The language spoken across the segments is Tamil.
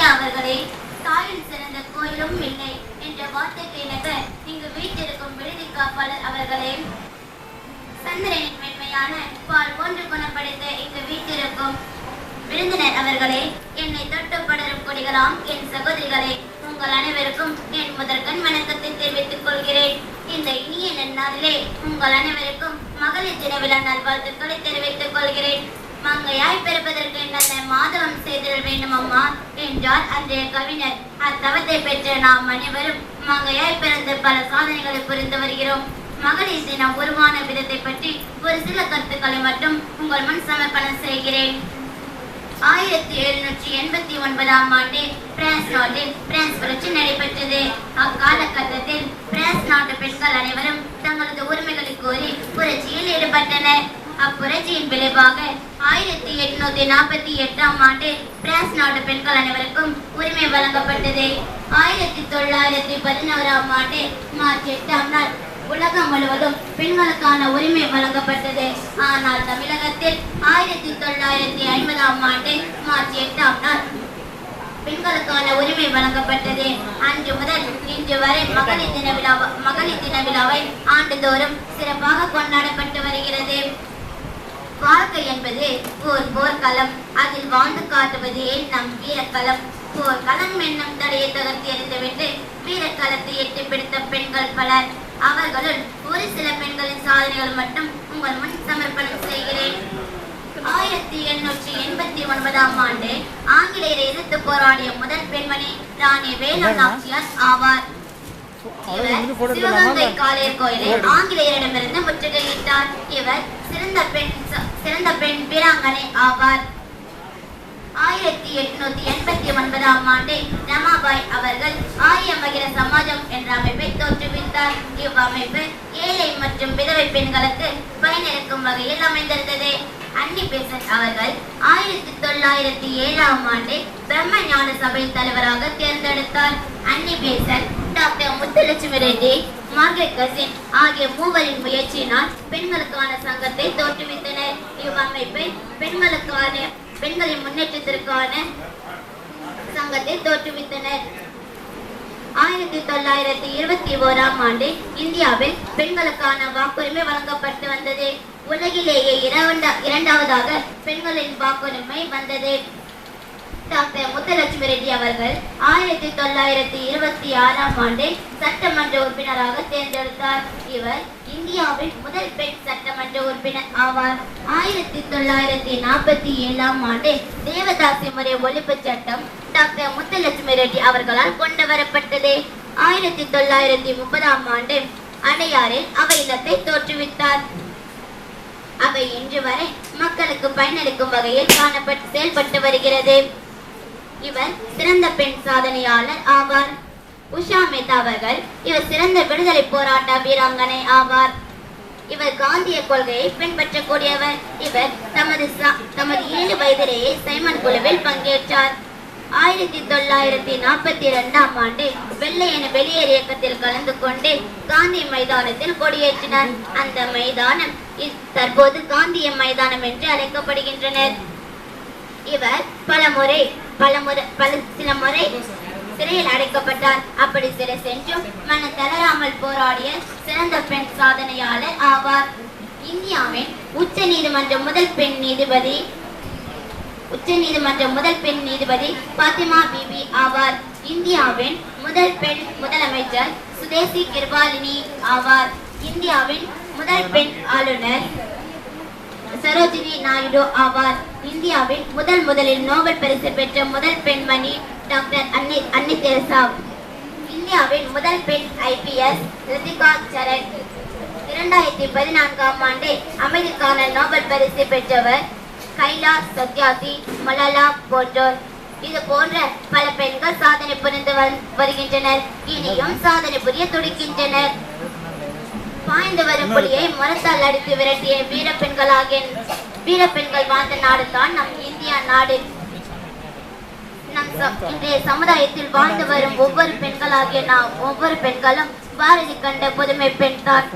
ஐயா அவர்களே, தாயில் சிறந்த கோயிலும் இல்லை என்ற வார்த்தைக்கு இணங்க இங்கு வீட்டிற்கும் விடுதி காப்பாளர் அவர்களே, சந்திரனின் மென்மையான பால் போன்று குணப்படுத்த இங்கு வீட்டிற்கும் விருந்தினர் அவர்களே, என்னை தொட்டு படரும் கொடிகளாம் என் சகோதரிகளே, உங்கள் அனைவருக்கும் என் முதற்கண் வணக்கத்தை தெரிவித்துக் கொள்கிறேன். இந்த இனிய நன்னாளிலே உங்கள் அனைவருக்கும் மகளிர் தின விழா நல்வாழ்த்துக்களை தெரிவித்துக் கொள்கிறேன். மங்கையாய் பிறப்பதற்கு நல்ல மாதவம் செய்திட வேண்டும் அம்மா என்றார் அன்றைய கவிஞர். அத்தவத்தை பெற்ற நாம் அனைவரும் மங்கையாய் பிறந்து பல சாதனைகளை புரிந்து வருகிறோம். மகளிர் தினம் உருவான விதத்தை பற்றி ஒரு சில கருத்துக்களை மட்டும் உங்கள் முன் சமர்ப்பணம் செய்கிறேன். 1789ஆம் ஆண்டு பிரான்ஸ் நாட்டில் பிரான்ஸ் புரட்சி நடைபெற்றது. அக்காலகட்டத்தில் பிரான்ஸ் நாட்டு பெண்கள் அனைவரும் தங்களது உரிமைகளை கோரி புரட்சியில் ஈடுபட்டனர். அப்புரட்சியின் விளைவாக 1848ஆம் ஆண்டு பிரான்ஸ் நாட்டு பெண்கள் அனைவருக்கும் உரிமை வழங்கப்பட்டது. 1911ஆம் ஆண்டு மார்ச் 8ஆம் நாள் உலகம் முழுவதும் பெண்களுக்கான உரிமை வழங்கப்பட்டது. ஆனால் தமிழகத்தில் 1950ஆம் ஆண்டு மார்ச் 8ஆம் நாள் பெண்களுக்கான உரிமை வழங்கப்பட்டது. அன்று முதல் இன்று வரை மகளிர் தின விழாவை ஆண்டுதோறும் சிறப்பாக கொண்டாடப்பட்டு வருகிறது. வாழ்க்கை என்பது ஓர் போர்க்களம், அதில் வாழ்ந்து காட்டுவதே நம் வீரக்களம். போர்க்களம் என்னும் தடையை தகர்த்து எறிந்துவிட்டு வீரக்களத்தை எட்டி பிடித்த பெண்கள் பலர். அவர்களுள் ஒரு சில பெண்களின் சாதனைகள் மட்டும் உங்கள் முன் சமர்ப்பணம் செய்கிறேன். 1889ஆம் ஆண்டு ஆங்கிலேயரை எதிர்த்து போராடிய முதல் பெண்மணி ராணி வேலு நாச்சியார் ஆவார். இவர் சிவகங்கை காளையர் கோயிலை ஆங்கிலேயரிடமிருந்து முற்றுகையிட்டார். இவர் சிறந்த பெண் வீராங்கனை ஆவார். 1889ஆம் ஆண்டு ரமாபாய் அவர்கள் ஆரிய மகிழ சமாஜம் என்ற அமைப்பை தோற்றுவித்தார். இவ்வமைப்பு ஏழை மற்றும் விதவை பெண்களுக்கு பயனளிக்கும் வகையில் அமைந்திருந்தது. அன்னி பெசன்ட் அவர்கள் 1907ஆம் ஆண்டு பிரம்ம ஞான சபை தலைவராக தேர்ந்தெடுத்தார். Annie Besant, doctor Muthulakshmi Reddy, Margaret Cousins ஆகிய மூவரின் முயற்சியினால் பெண்களுக்கான சங்கத்தை தோற்றுவித்தனர். இவ்வமைப்பை பெண்களின் முன்னேற்றத்திற்கான சங்கத்தை தோற்றுவித்தனர். 1921ஆம் ஆண்டு இந்தியாவில் பெண்களுக்கான வாக்குரிமை வழங்கப்பட்டு வந்தது. உலகிலேயே இரண்டாவதாக பெண்களின் வாக்குரிமை வந்தது. டாக்டர் முத்துலட்சுமி ரெட்டி அவர்கள் 1926ஆம் ஆண்டு சட்டமன்ற உறுப்பினராக தேர்ந்தெடுத்தார். இவர் இந்தியாவின் முதல் பெண் சட்டமன்ற உறுப்பினர் ஆவார். 1947ஆம் ஆண்டு தேவதாசி முறை ஒழிப்பு சட்டம் டாக்டர் முத்துலட்சுமி ரெட்டி அவர்களால் கொண்டு வரப்பட்டது. 1930ஆம் ஆண்டு அடையாறில் அவை இல்லத்தை தோற்றுவித்தார். அவை இன்று வரை மக்களுக்கு பயனளிக்கும் வகையில் செயல்பட்டு வருகிறது. இவர் சிறந்த பெண் சாதனையாளர் ஆவார். உஷா மேத்தா அவர்கள் இவர் சிறந்த விடுதலை போராட்ட வீராங்கனை ஆவார். இவர் காந்திய கொள்கையை பின்பற்றக்கூடியவர். இவர் தமது 7 வயதிலேயே சைமன் குழுவில் பங்கேற்றார். 1942ஆம் ஆண்டு வெள்ளையன வெளியேறு இயக்கத்தில் கலந்து கொண்டு காந்தி மைதானத்தில் கொடியேற்றினார். அந்த மைதானம் தற்போது காந்திய மைதானம் என்று அழைக்கப்படுகின்றனர். இவர் சில முறை சிறையில் அடைக்கப்பட்டார். அப்படி சிறை சென்றும் மனம் தளராமல் போராடிய சிறந்த பெண் சாதனையாளர் ஆவார். இந்தியாவின் உச்ச நீதிமன்ற முதல் பெண் நீதிபதி பாத்திமா பிபி ஆவார். இந்தியாவின் முதல் பெண் முதலமைச்சர் சுதேசி கிருபாலினி ஆவார். இந்தியாவின் முதல் பெண் ஆளுநர் சரோஜினி நாயுடு ஆவார். இந்தியாவில் முதலில் நோபல் பரிசு பெற்ற முதல் பெண்மணி டாக்டர் அன்னி தெரசா. இந்தியாவின் முதல் பெண் IPS ரித்திகா சரண். 2014ஆம் ஆண்டு அமைதிக்கான நோபல் பரிசு பெற்றவர் கைலாஷ் சத்யார்த்தி, மலாலா போன்றோர். இது போன்ற பல பெண்கள் சாதனை புரிந்து வருகின்றனர். இனியும் சாதனை புரிய துடிக்கின்றனர். பாய்ந்து வரும் புலியை மரத்தால் அடித்து விரட்டிய வீரப்பெண்கள் வாழ்ந்த நாடு தான் நம் இந்தியா நாடு. இன்றைய சமுதாயத்தில் வாழ்ந்து வரும் ஒவ்வொரு பெண்களும் பாரதி கண்ட புதுமை பெண் தான்.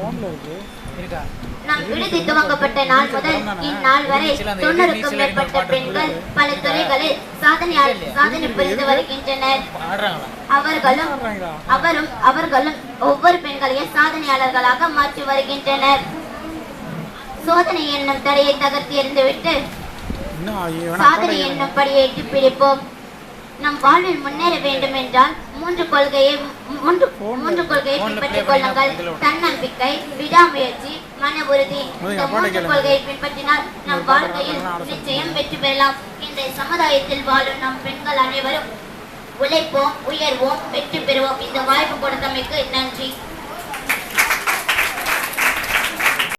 நம் விடுதி துவங்கப்பட்ட நாள் முதல் இந்நாள் வரை 90க்கும் மேற்பட்ட பெண்கள் பல துறைகளில் சாதனை புரிந்து வருகின்றனர். அவர்களும் ஒவ்வொரு பெண்களையும் சாதனையாளர்களாக மாற்றி வருகின்றனர். சோதனை என்னும் தடையை தகர்த்து எறிந்துவிட்டு சாதனை என்னும் படியை எட்டி பிடிப்போம். நம் வாழ்வில் முன்னேற வேண்டும் என்றால் மூன்று கொள்கையை பின்பற்றிக் கொள்ளுங்கள். தன்னம்பிக்கை, விடாமுயற்சி, மன உறுதி. இந்த மூன்று கொள்கையை பின்பற்றினால் நம் வாழ்க்கையில் நிச்சயம் வெற்றி பெறலாம். இன்றைய சமுதாயத்தில் வாழும் நம் பெண்கள் அனைவரும் உழைப்போம், உயர்வோம், வெற்றி பெறுவோம். இந்த வாய்ப்பு கொடுத்தமைக்கு நன்றி.